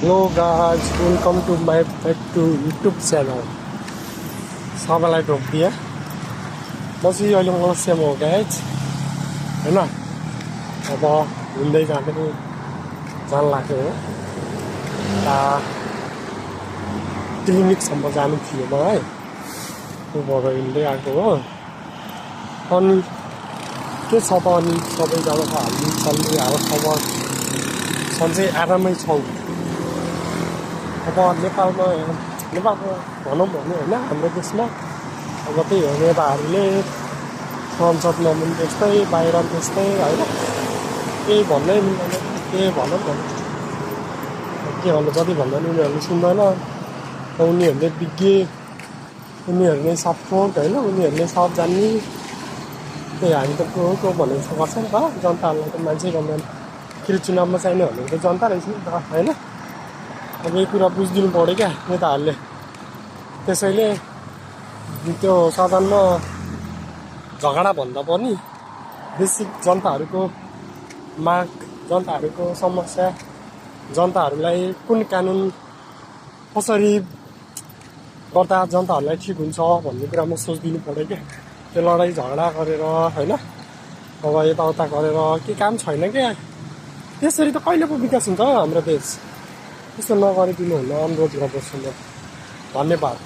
Hello guys, welcome to my back to YouTube channel. सबैलाई ढोकिदिए म चाहिँ अहिले मलेसियामा हो गाइज हैन अब हिँड्दै जान लाग्यो हो क्लिनिकसम्म जानु थियो मलाई त्यो भएर हिँड्दै आएको हो अनि के छ त अनि सबैजनाको हालचाल हाल खबर सन्चै आरामै छौ अब नेपालको भनौँ भने होइन हाम्रो देशमा अब त्यही हो नेताहरूले संसदमा पनि त्यस्तै बाहिर पनि त्यस्तै होइन केही भन्नै मिल्दैन के भनौँ के भन्नु जति भन्दा पनि उनीहरूले सुन्दैन उनीहरूले विज्ञ उनीहरूले सब ठोक होइन उनीहरूले सब जान्ने त्यही हामी त को भन्ने जस्तो गर्छ नि त जनताहरूलाई त मान्छे गर्दैन फेरि चुनावमा चाहिने भनेको त जनता रहेछ नि त होइन अब यो कुरा बुझिदिनु पऱ्यो क्या नेताहरूले त्यसैले त्यो सदनमा झगडा भन्दा पनि बेसिक जनताहरूको माग जनताहरूको समस्या जनताहरूलाई कुन कानुन कसरी गर्दा जनताहरूलाई ठिक हुन्छ भन्ने कुरामा सोचिदिनु पऱ्यो क्या त्यो लडाइँ झगडा गरेर होइन अब यताउता गरेर के काम छैन क्या त्यसरी त कहिले पो विकास हुन्छ हाम्रो देश त्यस्तो नगरिदिनु हुन अनुरोध गर्दछु म धन्यवाद